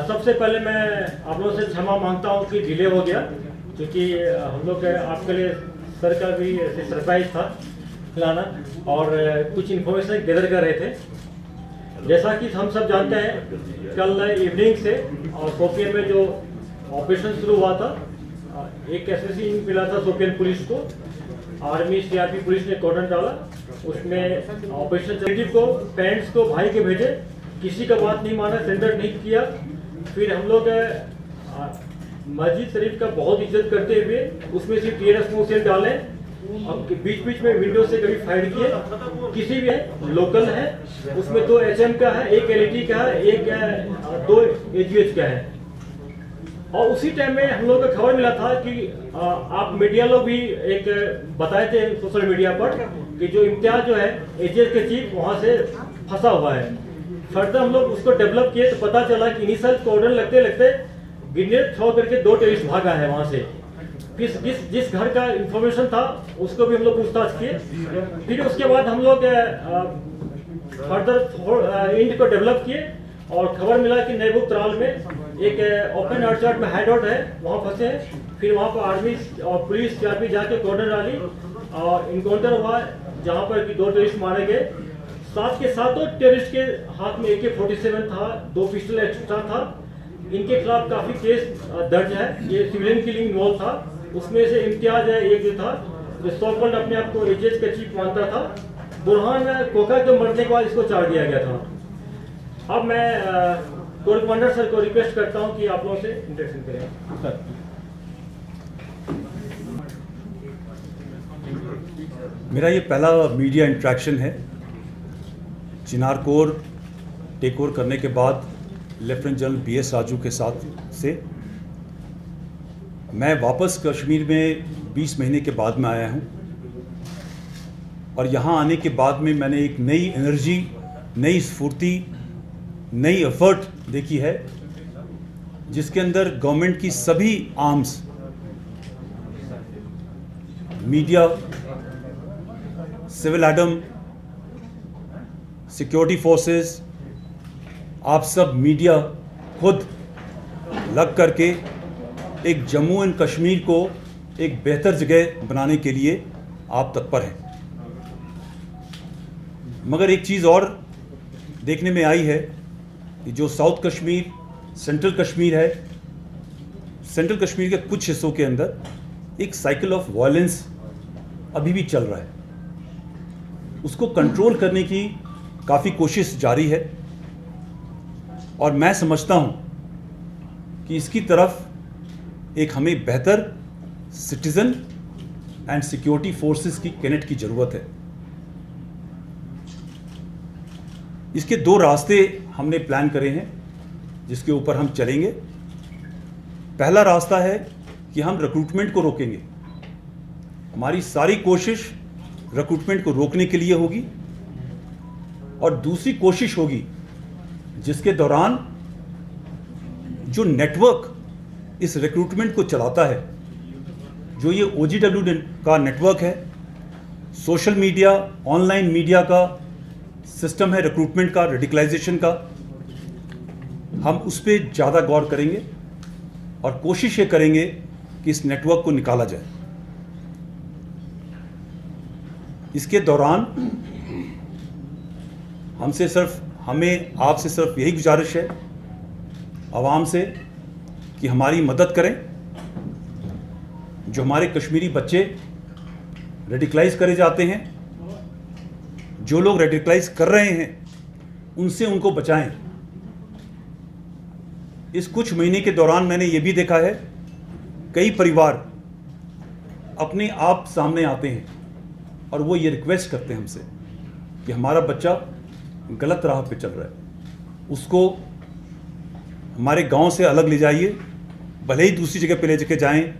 सबसे पहले मैं आप लोगों से क्षमा मांगता हूं कि डिले हो गया, क्योंकि हम लोग आपके लिए सर का भी सरप्राइज था खिलाना और कुछ इन्फॉर्मेशन गैदर कर रहे थे। जैसा कि हम सब जानते हैं, कल इवनिंग से और शोपियान में जो ऑपरेशन शुरू हुआ था, एक एसएससी मिला था शोपियान पुलिस को। आर्मी सीआरपी पुलिस ने कॉर्डन डाला, उसमें ऑपरेशन सेक्रेटरी को, पेरेंट्स को, भाई के भेजे, किसी का बात नहीं माना, सेंटर नहीं किया। फिर हम लोग मस्जिद शरीफ का बहुत इज्जत करते हुए उसमें से टीयर स्मोक डाले, बीच बीच में विंडो से कभी फायर किए। किसी भी है लोकल है, उसमें 2 HM का है, 1 LET का है, 2 AGH का है। और उसी टाइम में हम लोग को खबर मिला था कि आप मीडिया लोग भी एक बताए थे सोशल मीडिया पर कि जो इम्तियाज जो है AGH के चीफ वहां से फंसा हुआ है। फर्दर हम लोग उसको डेवलप किए तो पता चला कि इनिशियल कॉर्डन लगते लगते ग्रेनेड थ्रो करके 2 टेररिस्ट भागा है वहां से। जिस घर का इंफॉर्मेशन था उसको भी हम लोग पूछताछ किए। फिर उसके बाद हम लोग फर्दर इंड को डेवलप किए और खबर मिला कि नेबुक त्राल में एक ओपन ऑर्चर्ड में हाइडआउट है, वहाँ फंसे हैं। फिर वहाँ पर आर्मी और पुलिस सीआरपी जाके कॉर्डन डाली और इनकाउंटर हुआ, जहाँ पर कि 2 टेररिस्ट मारे गए। साथ के साथों टेररिस्ट के हाथ में AK-47 था, 2 पिस्टल एक्स्ट्रा था। इनके खिलाफ काफी केस दर्ज है। ये सिविलियन किलिंग इन्वॉल्व था। उसमें से इम्तियाज है एक जो था, जो सॉकल्ड अपने आप को AGH का चीफ मानता था। बुरहान कोका के मरने के बाद इसको चार दिया गया था। अब मैं कोर कमांडर सर को रिक्वेस्ट करता हूं कि आप लोगों से इंटरेक्शन करें। सर, मेरा ये पहला मीडिया इंटरेक्शन है। चिनार कोर टेक ओवर करने के बाद लेफ्टिनेंट जनरल BS राजू के साथ से मैं वापस कश्मीर में 20 महीने के बाद में आया हूँ और यहाँ आने के बाद में मैंने एक नई एनर्जी, नई स्फूर्ति, नई एफर्ट देखी है, जिसके अंदर गवर्नमेंट की सभी arms, media, civil admin, security forces, आप सब मीडिया खुद लग करके एक जम्मू एंड कश्मीर को एक बेहतर जगह बनाने के लिए आप तत्पर हैं। मगर एक चीज़ और देखने में आई है कि जो साउथ कश्मीर, सेंट्रल कश्मीर है, सेंट्रल कश्मीर के कुछ हिस्सों के अंदर एक साइकिल ऑफ वायलेंस अभी भी चल रहा है। उसको कंट्रोल करने की काफ़ी कोशिश जारी है और मैं समझता हूँ कि इसकी तरफ एक हमें बेहतर सिटीज़न एंड सिक्योरिटी फोर्सेस की कैनेट की ज़रूरत है। इसके 2 रास्ते हमने प्लान करे हैं जिसके ऊपर हम चलेंगे। पहला रास्ता है कि हम रिक्रूटमेंट को रोकेंगे। हमारी सारी कोशिश रिक्रूटमेंट को रोकने के लिए होगी और दूसरी कोशिश होगी जिसके दौरान जो नेटवर्क इस रिक्रूटमेंट को चलाता है, जो ये OGW का नेटवर्क है, सोशल मीडिया, ऑनलाइन मीडिया का सिस्टम है रिक्रूटमेंट का, रेडिकलाइजेशन का, हम उस पर ज़्यादा गौर करेंगे और कोशिश ये करेंगे कि इस नेटवर्क को निकाला जाए। इसके दौरान हमें आपसे सिर्फ यही गुजारिश है आवाम से कि हमारी मदद करें। जो हमारे कश्मीरी बच्चे रेडिकलाइज करे जाते हैं, जो लोग रेडिकलाइज कर रहे हैं, उनसे उनको बचाएं। इस कुछ महीने के दौरान मैंने ये भी देखा है, कई परिवार अपने आप सामने आते हैं और वो ये रिक्वेस्ट करते हैं हमसे कि हमारा बच्चा गलत राह पे चल रहा है, उसको हमारे गांव से अलग ले जाइए, भले ही दूसरी जगह पे ले जाके जाएं,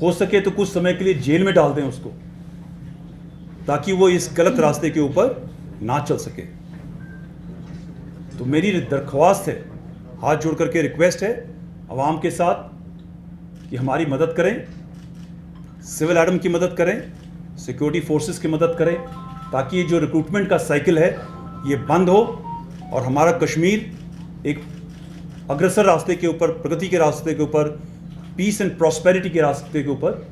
हो सके तो कुछ समय के लिए जेल में डाल दें उसको, ताकि वो इस गलत रास्ते के ऊपर ना चल सके। तो मेरी दरख्वास्त है, हाथ जोड़ करके रिक्वेस्ट है आवाम के साथ कि हमारी मदद करें, सिविल एडम की मदद करें, सिक्योरिटी फोर्सेस की मदद करें, ताकि ये जो रिक्रूटमेंट का साइकिल है ये बंद हो और हमारा कश्मीर एक अग्रसर रास्ते के ऊपर, प्रगति के रास्ते के ऊपर, पीस एंड प्रॉस्पेरिटी के रास्ते के ऊपर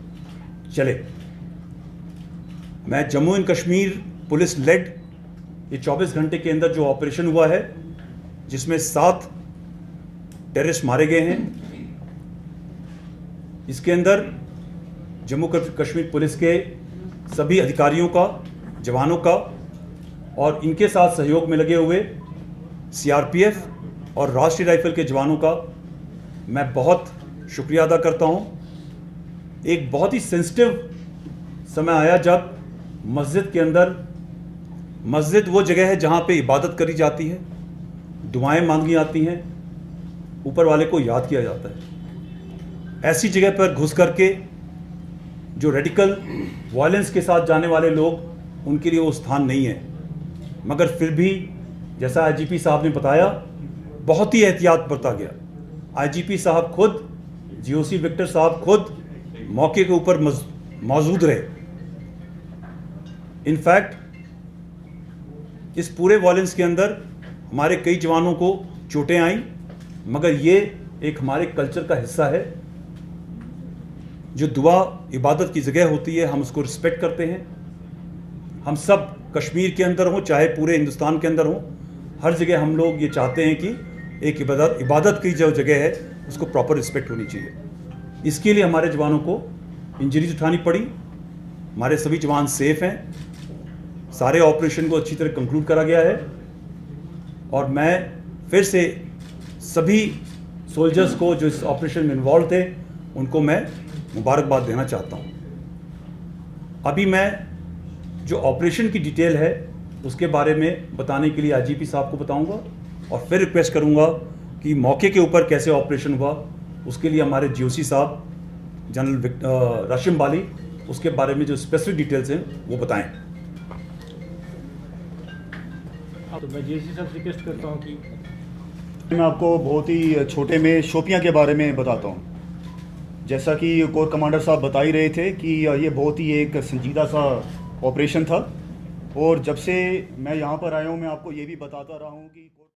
चले। मैं Jammu and Kashmir police led ये 24 घंटे के अंदर जो ऑपरेशन हुआ है, जिसमें 7 टेररिस्ट मारे गए हैं, इसके अंदर जम्मू कश्मीर पुलिस के सभी अधिकारियों का, जवानों का और इनके साथ सहयोग में लगे हुए सीआरपीएफ और राष्ट्रीय राइफल के जवानों का मैं बहुत शुक्रिया अदा करता हूं। एक बहुत ही सेंसिटिव समय आया जब मस्जिद के अंदर, मस्जिद वो जगह है जहां पे इबादत करी जाती है, दुआएं मांगी जाती हैं, ऊपर वाले को याद किया जाता है। ऐसी जगह पर घुस करके जो रेडिकल वायलेंस के साथ जाने वाले लोग, उनके लिए वो स्थान नहीं है। मगर फिर भी जैसा आईजीपी साहब ने बताया, बहुत ही एहतियात बरता गया। आईजीपी साहब खुद, जीओसी विक्टर साहब खुद मौके के ऊपर मौजूद रहे। इनफैक्ट इस पूरे वायलेंस के अंदर हमारे कई जवानों को चोटें आईं, मगर ये एक हमारे कल्चर का हिस्सा है। जो दुआ इबादत की जगह होती है, हम उसको रिस्पेक्ट करते हैं। हम सब कश्मीर के अंदर हों चाहे पूरे हिंदुस्तान के अंदर हों, हर जगह हम लोग ये चाहते हैं कि एक इबादत की जो जगह है उसको प्रॉपर रिस्पेक्ट होनी चाहिए। इसके लिए हमारे जवानों को इंजरीज उठानी पड़ी। हमारे सभी जवान सेफ हैं, सारे ऑपरेशन को अच्छी तरह कंक्लूड करा गया है और मैं फिर से सभी सोल्जर्स को जो इस ऑपरेशन में इन्वॉल्व थे उनको मैं मुबारकबाद देना चाहता हूँ। अभी मैं जो ऑपरेशन की डिटेल है उसके बारे में बताने के लिए आईजीपी साहब को बताऊंगा और फिर रिक्वेस्ट करूंगा कि मौके के ऊपर कैसे ऑपरेशन हुआ उसके लिए हमारे जीओसी साहब जनरल राशिम बाली उसके बारे में जो स्पेसिफिक डिटेल्स हैं वो बताएं। तो मैं जीओसी साहब से रिक्वेस्ट करता हूं कि मैं आपको बहुत ही छोटे में शोपियां के बारे में बताता हूं। जैसा कि कोर कमांडर साहब बता ही रहे थे कि ये बहुत ही एक संजीदा सा ऑपरेशन था और जब से मैं यहाँ पर आया हूँ मैं आपको ये भी बताता रहा हूँ कि